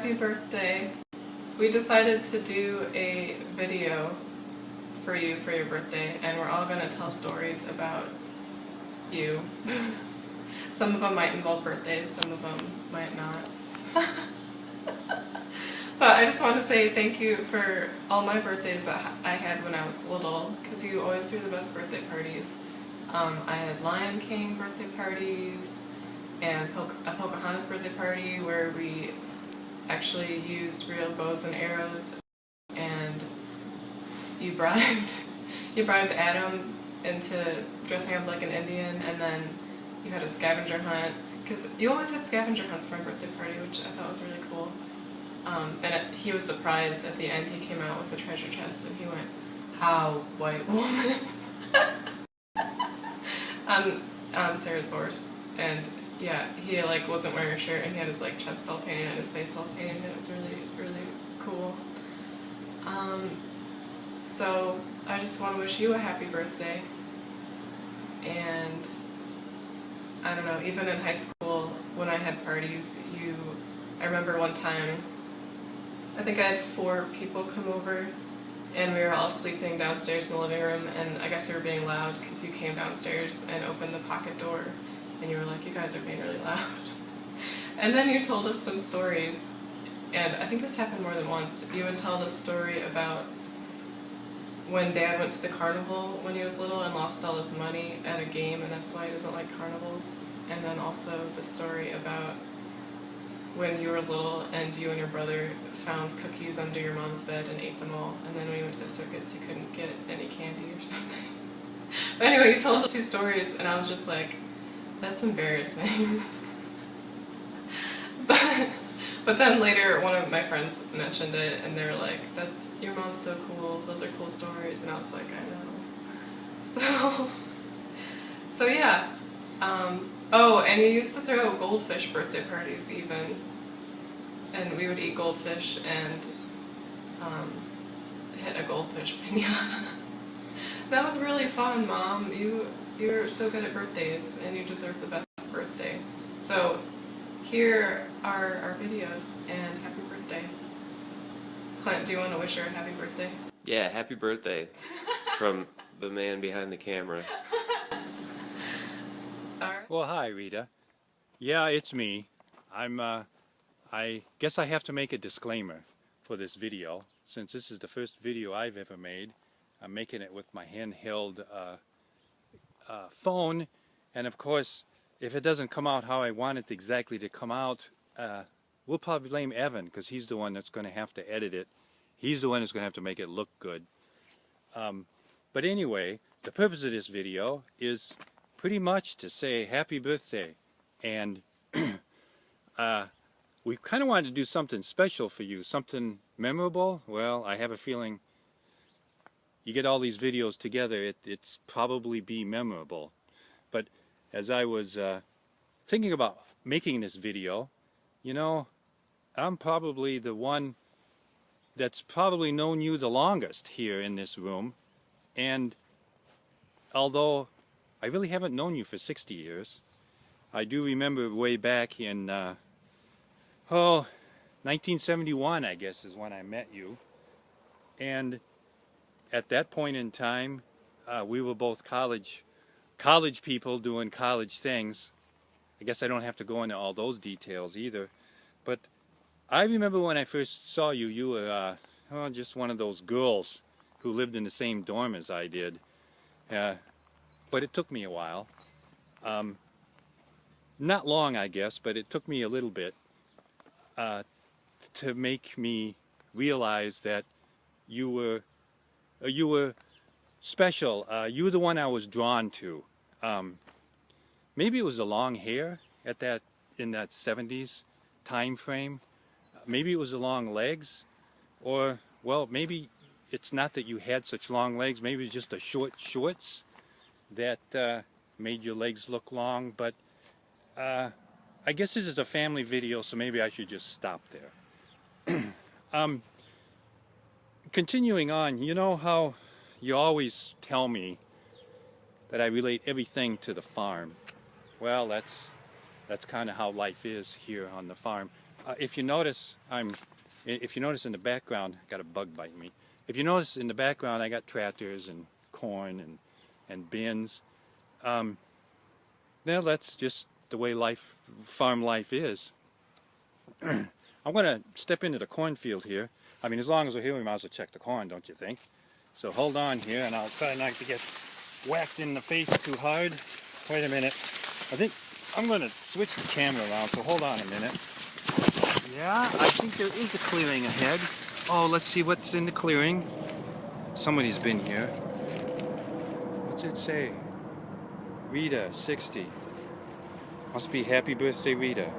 Happy birthday. We decided to do a video for you for your birthday, and we're all going to tell stories about you. Some of them might involve birthdays, some of them might not. But I just want to say thank you for all my birthdays that I had when I was little, because you always threw the best birthday parties. I had Lion King birthday parties, and a Pocahontas birthday party where we actually used real bows and arrows, and you bribed Adam into dressing up like an Indian, and then you had a scavenger hunt, because you always had scavenger hunts for my birthday party, which I thought was really cool. He was the prize at the end. He came out with a treasure chest, and he went, "How, white woman?" on Sarah's horse, and yeah, he like wasn't wearing a shirt, and he had his like chest all painted and his face all painted. It was really cool. So I just want to wish you a happy birthday. And I don't know, even in high school when I had parties, I remember one time, I think I had 4 people come over, and we were all sleeping downstairs in the living room, and I guess we were being loud because you came downstairs and opened the pocket door, and you were like, "You guys are being really loud." And then you told us some stories, and I think this happened more than once. You would tell this story about when Dad went to the carnival when he was little and lost all his money at a game, and that's why he doesn't like carnivals. And then also the story about when you were little and you and your brother found cookies under your mom's bed and ate them all, and then when you went to the circus you couldn't get any candy or something. But anyway, you told us 2 stories, and I was just like, that's embarrassing. But then later one of my friends mentioned it, and they were like, your mom's so cool, those are cool stories, and I was like, I know. So yeah. Oh, and you used to throw goldfish birthday parties even, and we would eat goldfish and hit a goldfish pinata. That was really fun, Mom. You're so good at birthdays, and you deserve the best birthday. So here are our videos, and happy birthday. Clint, do you want to wish her a happy birthday? Yeah, happy birthday from the man behind the camera. Well, hi, Rita. Yeah, it's me. I guess I have to make a disclaimer for this video, since this is the first video I've ever made. I'm making it with my handheld phone, and of course, if it doesn't come out how I want it exactly to come out, we'll probably blame Evan, because he's the one that's going to have to edit it. He's the one who's going to have to make it look good. But anyway, the purpose of this video is pretty much to say happy birthday, and we kind of wanted to do something special for you, something memorable. Well, I have a feeling you get all these videos together, it's probably be memorable. But as I was thinking about making this video, you know, I'm probably the one that's probably known you the longest here in this room, and although I really haven't known you for 60 years, I do remember way back in 1971, I guess, is when I met you. And at that point in time, we were both college people doing college things. I guess I don't have to go into all those details either. But I remember when I first saw you, you were just one of those girls who lived in the same dorm as I did. But it took me a while. Not long, I guess, but it took me a little bit to make me realize that you were special. You were the one I was drawn to. Maybe it was the long hair in that 70s time frame. Maybe it was the long legs, or well, maybe it's not that you had such long legs. Maybe it's just the short shorts that made your legs look long. But I guess this is a family video, so maybe I should just stop there. Continuing on, you know how you always tell me that I relate everything to the farm. Well, that's kind of how life is here on the farm. If you notice, if you notice in the background, I got a bug biting me. If you notice in the background, I got tractors and corn and bins. Well, that's just the way farm life is. I'm going to step into the cornfield here. I mean, as long as we're here, we might as well check the corn, don't you think? So hold on here, and I'll try not to get whacked in the face too hard. Wait a minute. I think I'm going to switch the camera around, so hold on a minute. Yeah, I think there is a clearing ahead. Oh, let's see what's in the clearing. Somebody's been here. What's it say? Rita, 60. Must be happy birthday, Rita.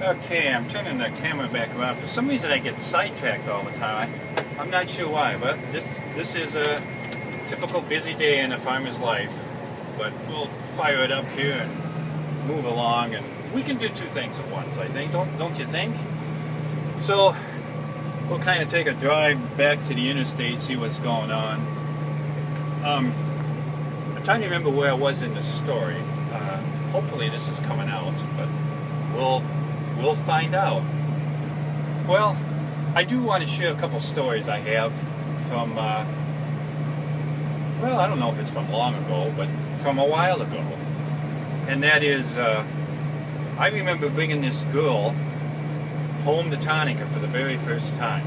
Okay, I'm turning the camera back around. For some reason I get sidetracked all the time. I'm not sure why, but this is a typical busy day in a farmer's life. But we'll fire it up here and move along, and we can do two things at once, I think. Don't you think? So we'll kind of take a drive back to the interstate, see what's going on. I'm trying to remember where I was in the story. Hopefully this is coming out, but we'll find out. Well, I do want to share a couple stories I have from, well, I don't know if it's from long ago, but from a while ago. And that is, I remember bringing this girl home to Tonica for the very first time.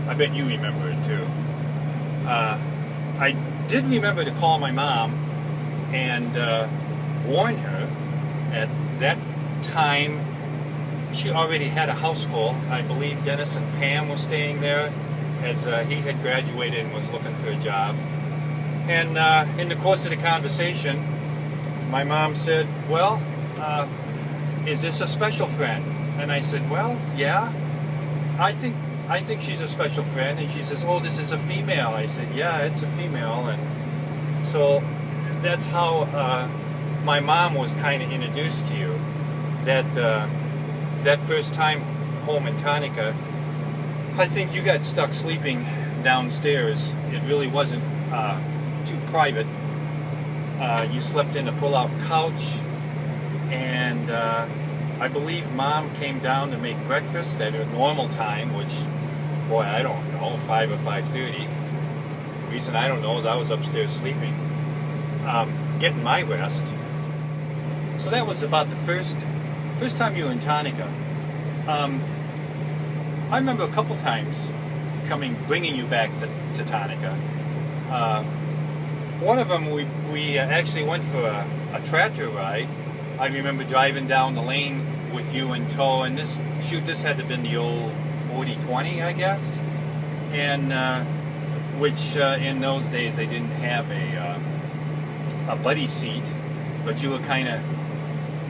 I bet you remember it too. I did remember to call my mom and warn her. At that time, she already had a house full. I believe Dennis and Pam were staying there, as he had graduated and was looking for a job. And in the course of the conversation, my mom said, well, is this a special friend? And I said, well, yeah, I think she's a special friend. And she says, oh, this is a female. I said, yeah, it's a female. And so that's how my mom was kind of introduced to you. That first time home in Tonica, I think you got stuck sleeping downstairs. It really wasn't too private. You slept in a pull-out couch, and I believe Mom came down to make breakfast at a normal time, which, boy, I don't know, 5 or 5:30. The reason I don't know is I was upstairs sleeping, getting my rest. So that was about the first time you were in Tonica. I remember a couple times bringing you back to Tonica. One of them, we actually went for a tractor ride. I remember driving down the lane with you in tow, and this had to have been the old 4020, I guess, and which in those days they didn't have a buddy seat, but you were kind of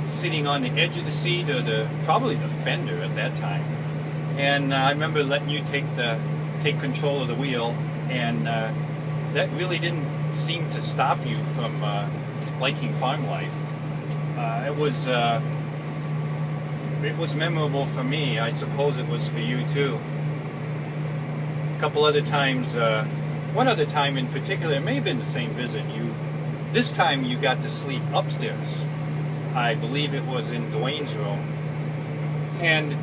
sitting on the edge of the seat, or probably the fender at that time. And I remember letting you take control of the wheel, and that really didn't seem to stop you from liking farm life. It was memorable for me. I suppose it was for you too. A couple other times, one other time in particular, it may have been the same visit. This time you got to sleep upstairs. I believe it was in Dwayne's room, and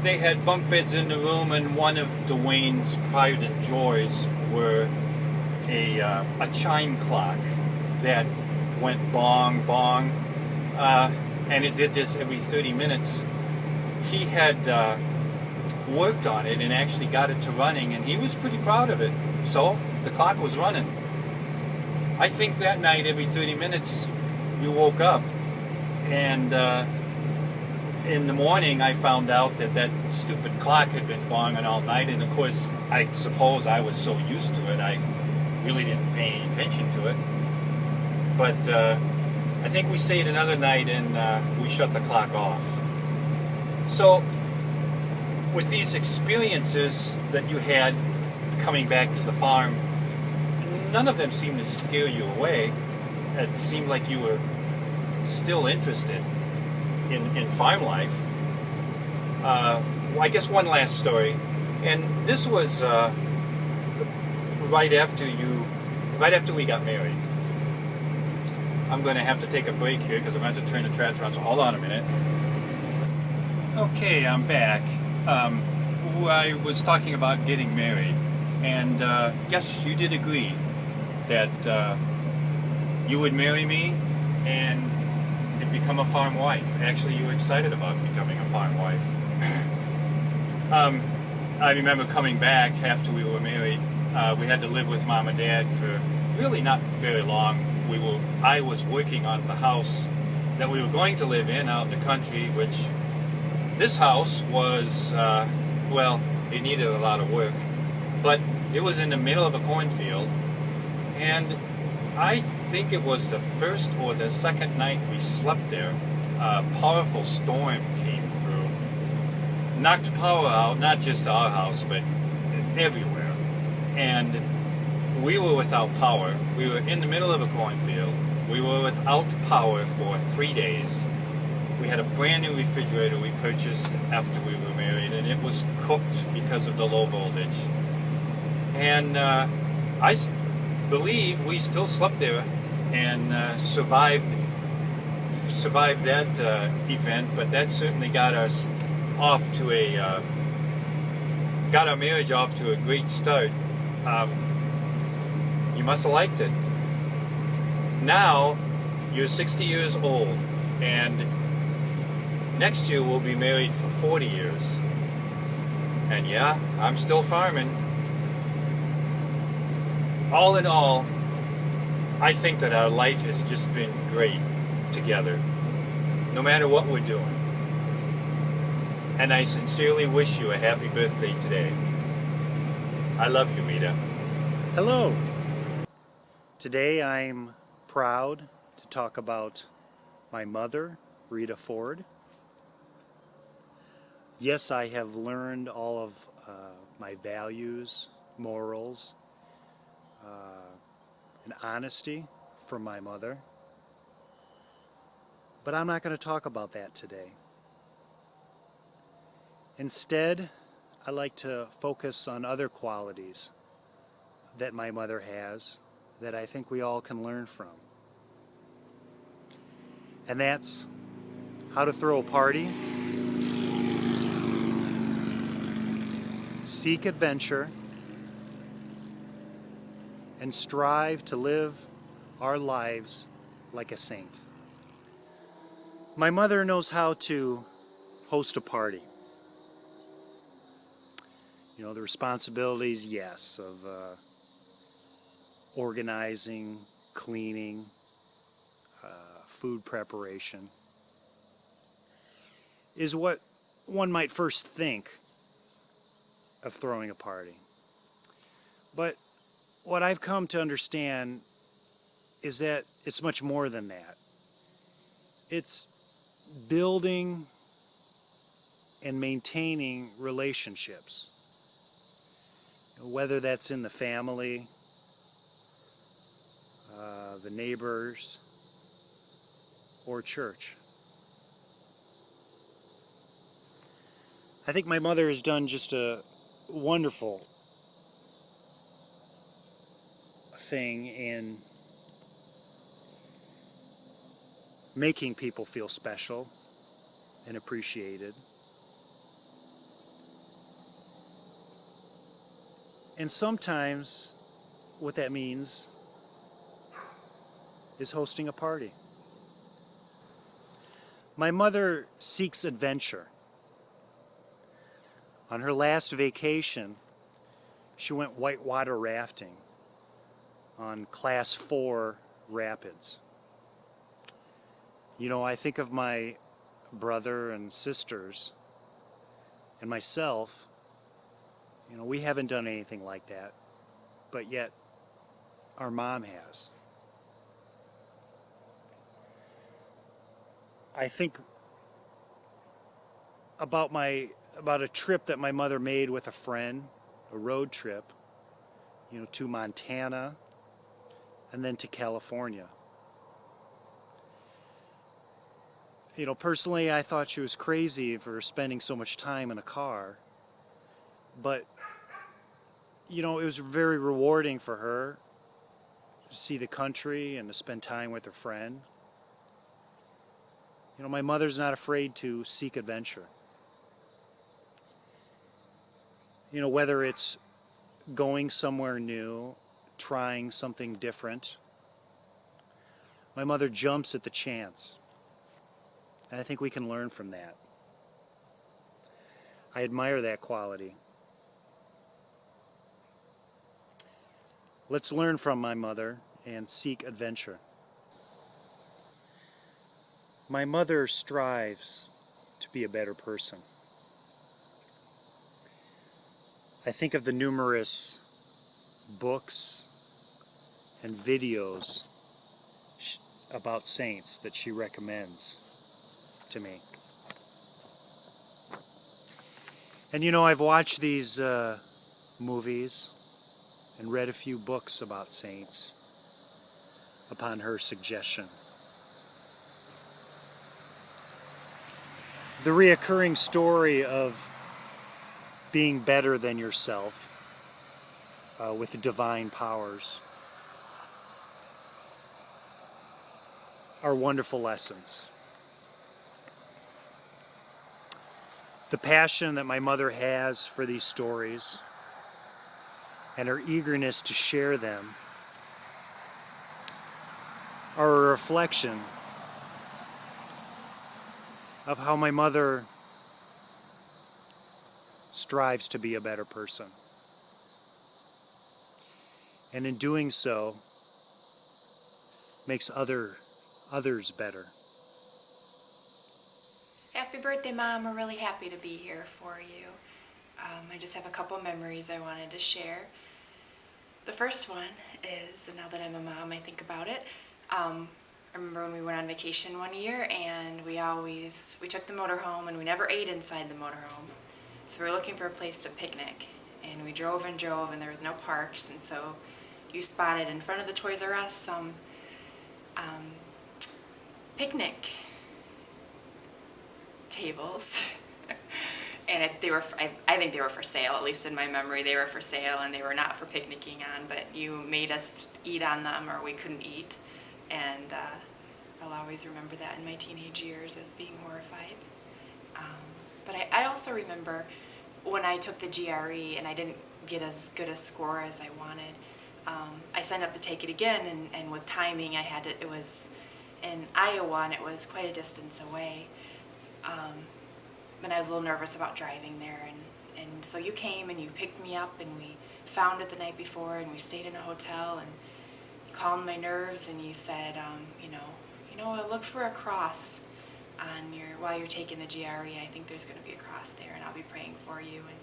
they had bunk beds in the room, and one of Dwayne's pride and joys were a chime clock that went bong, bong, and it did this every 30 minutes. He had worked on it and actually got it to running, and he was pretty proud of it. So the clock was running. I think that night, every 30 minutes, you woke up, and in the morning I found out that stupid clock had been bonging all night, and of course I suppose I was so used to it I really didn't pay any attention to it. but I think we stayed another night and we shut the clock off. So, with these experiences that you had coming back to the farm, none of them seemed to scare you away. It seemed like you were still interested in farm life. Well, I guess one last story, and this was right after we got married. I'm going to have to take a break here because I'm going to have to turn the tractor on, so hold on a minute. Okay, I'm back. I was talking about getting married, and yes, you did agree that you would marry me and become a farm wife. Actually, you were excited about becoming a farm wife. I remember coming back after we were married. We had to live with Mom and Dad for really not very long. I was working on the house that we were going to live in out in the country, which this house was, well, it needed a lot of work, but it was in the middle of a cornfield, and I think it was the first or the second night we slept there, a powerful storm came through, knocked power out, not just our house, but everywhere, and we were without power. We were in the middle of a cornfield. We were without power for 3 days. We had a brand new refrigerator we purchased after we were married, and it was cooked because of the low voltage. And I believe we still slept there and survived that event, but that certainly got us off to got our marriage off to a great start. You must have liked it. Now, you're 60 years old, and next year we'll be married for 40 years. And yeah, I'm still farming. All in all, I think that our life has just been great together, no matter what we're doing. And I sincerely wish you a happy birthday today. I love you, Rita. Hello. Today I'm proud to talk about my mother, Rita Ford. Yes, I have learned all of my values, morals, and honesty from my mother. But I'm not going to talk about that today. Instead, I like to focus on other qualities that my mother has that I think we all can learn from. And that's how to throw a party, seek adventure, and strive to live our lives like a saint. My mother knows how to host a party. You know, the responsibilities, yes, of organizing, cleaning, food preparation is what one might first think of throwing a party. But what I've come to understand is that it's much more than that. It's building and maintaining relationships, whether that's in the family, the neighbors, or church. I think my mother has done just a wonderful thing in making people feel special and appreciated. And sometimes what that means is hosting a party. My mother seeks adventure. On her last vacation, she went whitewater rafting on Class 4 rapids. You know, I think of my brother and sisters and myself. You know, we haven't done anything like that, but yet our mom has. I think about a trip that my mother made with a friend, a road trip, to Montana and then to California. Personally, I thought she was crazy for spending so much time in a car, but it was very rewarding for her to see the country and to spend time with her friend. My mother's not afraid to seek adventure. Whether it's going somewhere new, trying something different, my mother jumps at the chance. And I think we can learn from that. I admire that quality. Let's learn from my mother and seek adventure. My mother strives to be a better person. I think of the numerous books and videos about saints that she recommends to me. And I've watched these movies and read a few books about saints upon her suggestion. The reoccurring story of being better than yourself with divine powers are wonderful lessons. The passion that my mother has for these stories and her eagerness to share them are a reflection of how my mother strives to be a better person. And in doing so, makes others better. Happy birthday, Mom. We're really happy to be here for you. I just have a couple memories I wanted to share. The first one is, and now that I'm a mom, I think about it. I remember when we went on vacation one year, and we took the motorhome, and we never ate inside the motorhome. So we were looking for a place to picnic, and we drove, and there was no parks, and so you spotted in front of the Toys R Us some picnic tables. And I think they were for sale, at least in my memory. They were for sale, and they were not for picnicking on, but you made us eat on them or we couldn't eat. And I'll always remember that in my teenage years as being horrified. But I also remember when I took the GRE and I didn't get as good a score as I wanted, I signed up to take it again, and with timing it was in Iowa, and it was quite a distance away. And I was a little nervous about driving there, and so you came and you picked me up, and we found it the night before, and we stayed in a hotel, and you calmed my nerves, and you said, look for a cross while you're taking the GRE. I think there's going to be a cross there, and I'll be praying for you. And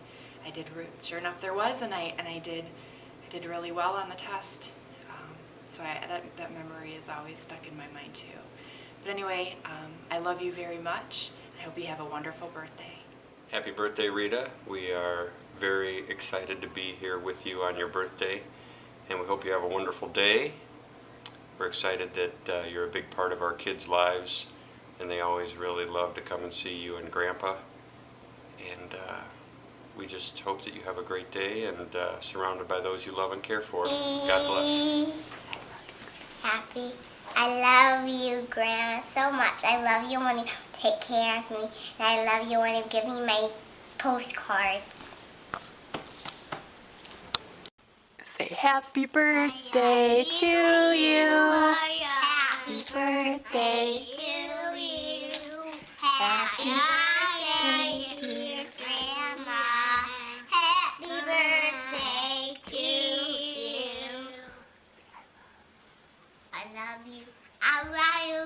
I did. Sure enough, there was, and I did really well on the test. So that memory is always stuck in my mind too. But anyway, I love you very much. I hope you have a wonderful birthday. Happy birthday, Rita. We are very excited to be here with you on your birthday, and we hope you have a wonderful day. We're excited that you're a big part of our kids' lives, and they always really love to come and see you and Grandpa. And we just hope that you have a great day and surrounded by those you love and care for. God bless. Happy. I love you, Grandma, so much. I love you when you take care of me, and I love you when you give me my postcards. Say happy birthday to you. Happy birthday to you. Happy birthday, dear Grandma. Happy birthday to you. I love you. I love you.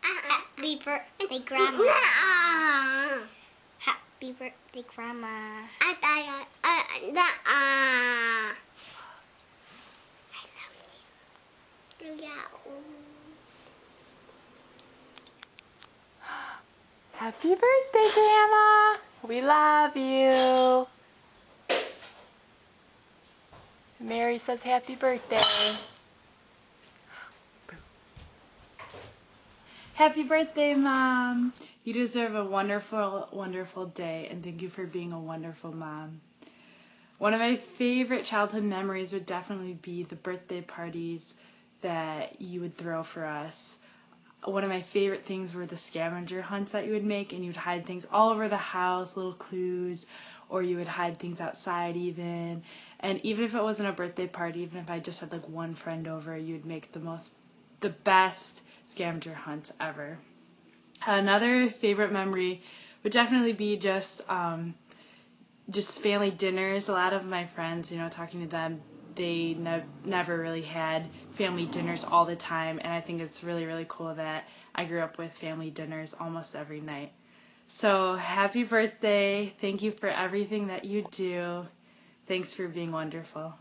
Happy birthday, Grandma. Happy birthday, Grandma. Happy birthday, Grandma! We love you! Mary says happy birthday. Happy birthday, Mom! You deserve a wonderful, wonderful day, and thank you for being a wonderful mom. One of my favorite childhood memories would definitely be the birthday parties that you would throw for us. One of my favorite things were the scavenger hunts that you would make, and you'd hide things all over the house, little clues, or you would hide things outside even. And even if it wasn't a birthday party, even if I just had like one friend over, you would make the best scavenger hunts ever. Another favorite memory would definitely be just family dinners. A lot of my friends, talking to them, they never really had family dinners all the time, and I think it's really, really cool that I grew up with family dinners almost every night. So happy birthday. Thank you for everything that you do. Thanks for being wonderful.